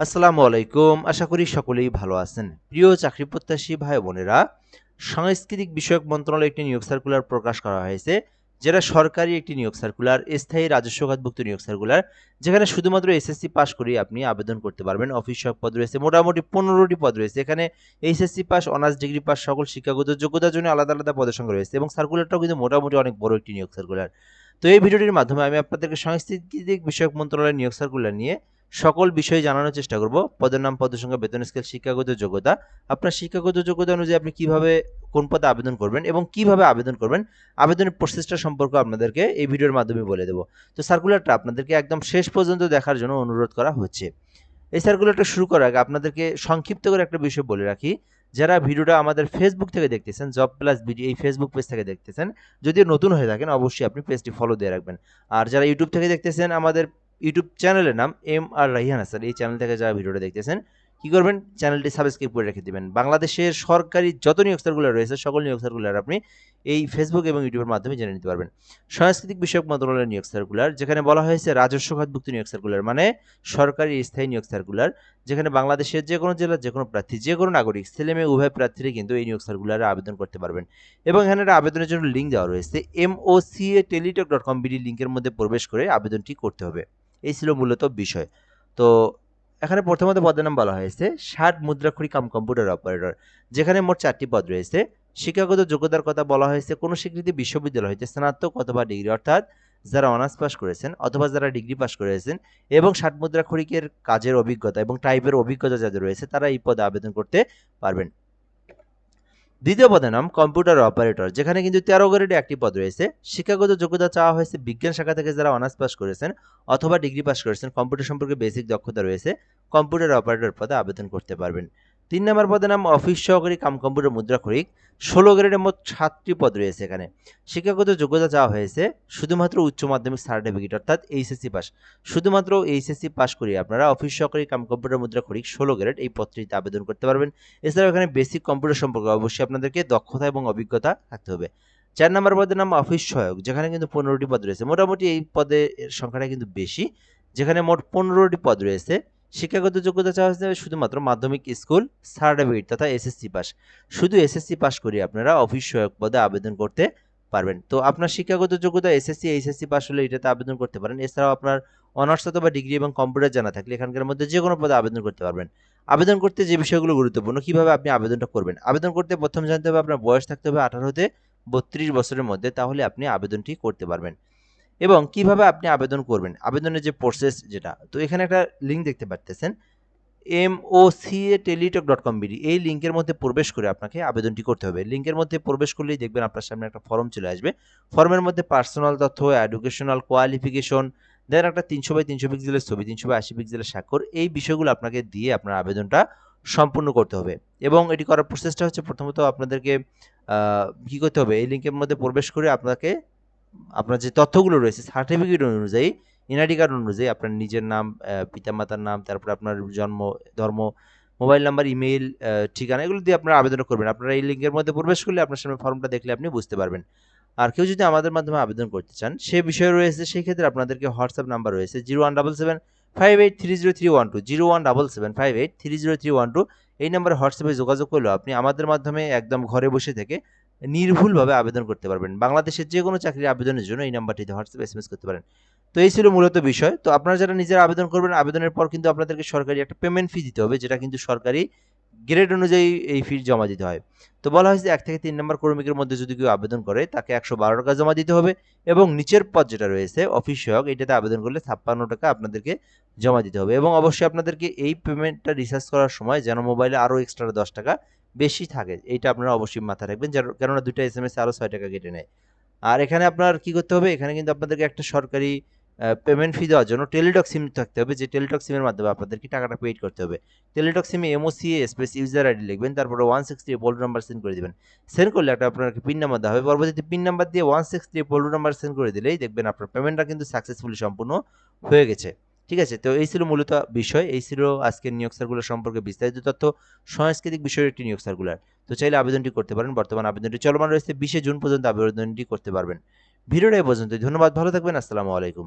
আসসালামু আলাইকুম। আশা করি সকলেই ভালো আছেন। প্রিয় চাকরি প্রত্যাশী ভাই বোনেরা, সাংস্কৃতিক বিষয়ক মন্ত্রণালয়ে একটি নিয়োগ সার্কুলার প্রকাশ করা হয়েছে, যেটা সরকারি একটি নিয়োগ সার্কুলার, স্থায়ী রাজস্ব খাতভুক্ত নিয়োগ সার্কুলার, যেখানে শুধুমাত্র এসএসসি পাস করেই আপনি আবেদন করতে পারবেন। অফিস সহায়ক পদ রয়েছে, মোটামুটি 15টি পদ রয়েছে। এখানে HSC pass, honours degree pass সকল শিক্ষাগত যোগ্যতার জন্য আলাদা আলাদা পদের সংখ্যা রয়েছে এবং সার্কুলারটাও কিন্তু মোটামুটি অনেক বড় একটি নিয়োগ সার্কুলার। তো এই ভিডিওটির মাধ্যমে আমি আপনাদেরকে সাংস্কৃতিক বিষয়ক মন্ত্রণালয়ের নিয়োগ সার্কুলার নিয়ে সকল বিষয়ে জানানোর চেষ্টা করব। পদের নাম, পদের সংখ্যা, বেতন স্কেল, শিক্ষাগত যোগ্যতা, আপনার শিক্ষাগত যোগ্যতা অনুযায়ী আপনি কিভাবে কোন পদে আবেদন করবেন এবং কিভাবে আবেদন করবেন, আবেদনের প্রসেসটা সম্পর্কে আপনাদেরকে এই ভিডিওর মাধ্যমে বলে দেব। তো সার্কুলারটা আপনাদেরকে একদম শেষ পর্যন্ত দেখার জন্য অনুরোধ করা হচ্ছে। এই সার্কুলারটা শুরু করার আগে আপনাদেরকে সংক্ষিপ্ত করে একটা বিষয় বলে রাখি। যারা ভিডিওটা আমাদের ফেসবুক থেকে দেখতেছেন, জব প্লাস বিডি এই ফেসবুক পেজ থেকে দেখতেছেন, যদি নতুন হয়ে থাকেন অবশ্যই আপনি পেজটি ফলো দিয়ে রাখবেন। আর যারা ইউটিউব থেকে দেখতেছেন, আমাদের ইউটিউব চ্যানেলের নাম এম আর রাইহান হাসান। এই চ্যানেল থেকে যারা ভিডিওটা দেখতেছেন, কি করবেন, চ্যানেলটি সাবস্ক্রাইব করে রেখে দিবেন। বাংলাদেশের সরকারি যত নিয়োগ সার্কুলার রয়েছে সকল নিয়োগ সার্কুলার আপনি এই ফেসবুক এবং ইউটিউবের মাধ্যমে জেনে নিতে পারবেন। সাংস্কৃতিক বিষয়ক মন্ত্রণালয়ের নিয়োগ সার্কুলার, যেখানে বলা হয়েছে রাজস্ব খাতভুক্ত নিয়োগ সার্কুলার, মানে সরকারি স্থায়ী নিয়োগ সার্কুলার, যেখানে বাংলাদেশের যে কোনো জেলার যে কোনো প্রার্থী, যে কোনো নাগরিক, ছেলে মেয়ে উভয় প্রার্থীরাই কিন্তু এই নিয়োগ সার্কুলারে আবেদন করতে পারবেন। এবং এখানে একটা আবেদনের জন্য লিঙ্ক দেওয়া রয়েছে, moca.teletalk.com বিডি লিঙ্কের মধ্যে প্রবেশ করে আবেদনটি করতে হবে। এই ছিল মূলত বিষয়। তো এখানে প্রথমত পদের নাম বলা হয়েছে ষাট মুদ্রাক্ষরী কাম কম্পিউটার অপারেটর, যেখানে মোট 4টি পদ রয়েছে। শিক্ষাগত যোগ্যতার কথা বলা হয়েছে কোনো স্বীকৃতি বিশ্ববিদ্যালয় হইতে স্নাতক অথবা ডিগ্রি, অর্থাৎ যারা অনার্স পাস করেছেন অথবা যারা ডিগ্রি পাস করেছেন এবং ষাট মুদ্রাক্ষরিকের কাজের অভিজ্ঞতা এবং টাইপের অভিজ্ঞতা যাদের রয়েছে তারা এই পদে আবেদন করতে পারবেন। দ্বিতীয় পদের নাম কম্পিউটার অপারেটর, যেখানে কিন্তু 13 গ্রেডে একটি পদ রয়েছে। শিক্ষাগত যোগ্যতা চাওয়া হয়েছে বিজ্ঞান শাখা থেকে যারা অনার্স পাস করেছেন অথবা ডিগ্রি পাস করেছেন, কম্পিউটার সম্পর্কে বেসিক দক্ষতা রয়েছে, কম্পিউটার অপারেটর পদে আবেদন করতে পারবেন। 3 নম্বর পদের নাম অফিস সহকারী কাম কম্পিউটার মুদ্রাক্ষরিক, 16 গ্রেডের মোট 7টি পদ রয়েছে এখানে। শিক্ষাগত যোগ্যতা চাওয়া হয়েছে শুধুমাত্র উচ্চ মাধ্যমিক সার্টিফিকেট, অর্থাৎ এইচএসসি পাস। শুধুমাত্র এইচএসসি পাস করিয়ে আপনারা অফিস সহকারী কাম কম্পিউটার মুদ্রাক্ষরিক 16 গ্রেড এই পদটিতে আবেদন করতে পারবেন। এছাড়াও এখানে বেসিক কম্পিউটার সম্পর্কে অবশ্যই আপনাদেরকে দক্ষতা এবং অভিজ্ঞতা থাকতে হবে। 4 নম্বর পদের নাম অফিস সহায়ক, যেখানে কিন্তু 15টি পদ রয়েছে। মোটামুটি এই পদের সংখ্যাটা কিন্তু বেশি, যেখানে মোট 15টি পদ রয়েছে। শিক্ষাগত যোগ্যতা চাওয়া হচ্ছে শুধুমাত্র মাধ্যমিক স্কুল সার্টিফিকেট তথা এসএসসি পাস। শুধু এসএসসি পাস করিয়ে আপনারা অফিস সহায়ক পদে আবেদন করতে পারবেন। তো আপনার শিক্ষাগত যোগ্যতা এসএসসি, এইচএসসি পাস হলে এটাতে আবেদন করতে পারেন। এছাড়াও আপনার অনার্স অথবা ডিগ্রি এবং কম্পিউটার জানা থাকলে এখানকার মধ্যে যে কোনো পদে আবেদন করতে পারবেন। আবেদন করতে যে বিষয়গুলো গুরুত্বপূর্ণ, কিভাবে আপনি আবেদনটা করবেন। আবেদন করতে প্রথম জানতে হবে আপনার বয়স থাকতে হবে 18 হতে 32 বছরের মধ্যে, তাহলে আপনি আবেদনটি করতে পারবেন। এবং কিভাবে আপনি আবেদন করবেন, আবেদনের যে প্রসেস যেটা, তো এখানে একটা লিঙ্ক দেখতে পাচ্ছেন, moca.teletalk.com বিডি এই লিঙ্কের মধ্যে প্রবেশ করে আপনাকে আবেদনটি করতে হবে। লিঙ্কের মধ্যে প্রবেশ করলেই দেখবেন আপনার সামনে একটা ফর্ম চলে আসবে। ফর্মের মধ্যে পার্সোনাল তথ্য, এডুকেশনাল কোয়ালিফিকেশন, দেন একটা 300x300 পিক্সেলের ছবি, 380 পিক্সেলের স্বাক্ষর, এই বিষয়গুলো আপনাকে দিয়ে আপনার আবেদনটা সম্পূর্ণ করতে হবে। এবং এটি করার প্রসেসটা হচ্ছে, প্রথমত আপনাদেরকে কি করতে হবে, এই লিঙ্কের মধ্যে প্রবেশ করে আপনাকে আপনার যে তথ্যগুলো রয়েছে সার্টিফিকেট অনুযায়ী, এনআইডি কার্ড অনুযায়ী আপনার নিজের নাম, পিতামাতার নাম, তারপরে আপনার জন্ম, ধর্ম, মোবাইল নাম্বার, ইমেইল, ঠিকানা, এগুলো দিয়ে আপনারা আবেদন করবেন। আপনারা এই লিঙ্কের মধ্যে প্রবেশ করলে আপনার সামনে ফর্মটা দেখলে আপনি বুঝতে পারবেন। আর কেউ যদি আমাদের মাধ্যমে আবেদন করতে চান সে বিষয় রয়েছে, সেই ক্ষেত্রে আপনাদেরকে হোয়াটসঅ্যাপ নাম্বার রয়েছে 017758303120, 017758303120। এই নাম্বারে হোয়াটসঅ্যাপে যোগাযোগ করলেও আপনি আমাদের মাধ্যমে একদম ঘরে বসে থেকে নির্ভুলভাবে আবেদন করতে পারবেন। বাংলাদেশের যে কোনো চাকরির আবেদনের জন্য এই নাম্বারটিতে হোয়াটসঅ্যাপ এসএমএস করতে পারেন। তো এই ছিল মূলত বিষয়। তো আপনারা যারা নিজেরা আবেদন করবেন, আবেদনের পর কিন্তু আপনাদেরকে সরকারি একটা পেমেন্ট ফি দিতে হবে, যেটা কিন্তু সরকারি গ্রেড অনুযায়ী এই ফি জমা দিতে হয়। তো বলা হয়েছে 1 থেকে 3 নম্বর কর্মীকের মধ্যে যদি কেউ আবেদন করে তাকে 112 টাকা জমা দিতে হবে। এবং নিচের পদ যেটা রয়েছে অফিস সহায়ক, এটাতে আবেদন করলে 56 টাকা আপনাদেরকে জমা দিতে হবে। এবং অবশ্যই আপনাদেরকে এই পেমেন্টটা রিচার্জ করার সময় যেন মোবাইলে আরও এক্সট্রা 10 টাকা বেশি থাকে, এইটা আপনারা অবশ্যই মাথায় রাখবেন, কেননা 2টা এসএমএস আরও 6 টাকা কেটে নেয়। আর এখানে আপনার কি করতে হবে, এখানে কিন্তু আপনাদেরকে একটা সরকারি পেমেন্ট ফি দেওয়ার জন্য টেলিটক সিম থাকতে হবে, যে টেলিটক সিমের মাধ্যমে আপনাদেরকে টাকাটা পেইড করতে হবে। টেলিটক সিমে এমওসিএ স্পেস ইউজার আইডি লিখবেন, তারপরে 163 পোল্ড নাম্বার সেন্ড করে দেবেন। সেন্ড করলে একটা আপনাকে পিন নাম্বার দেওয়া হবে, পরবর্তীতে পিন নাম্বার দিয়ে 163 পোল্ড নাম্বার সেন্ড করে দিলেই দেখবেন আপনার পেমেন্টটা কিন্তু সাকসেসফুলি সম্পূর্ণ হয়ে গেছে। ঠিক আছে, তো এই ছিল মূলত বিষয়, এই ছিল আজকের নিয়োগ সার্কুলার সম্পর্কে বিস্তারিত তথ্য, সাংস্কৃতিক বিষয়ের একটি নিয়োগ সার্কুলার। তো চাইলে আবেদনটি করতে পারেন, বর্তমান আবেদনটি চলমান রয়েছে, 20 জুন পর্যন্ত আবেদনটি করতে পারবেন। ভিডিওটা এই পর্যন্তই, ধন্যবাদ, ভালো থাকবেন, আসসালামু আলাইকুম।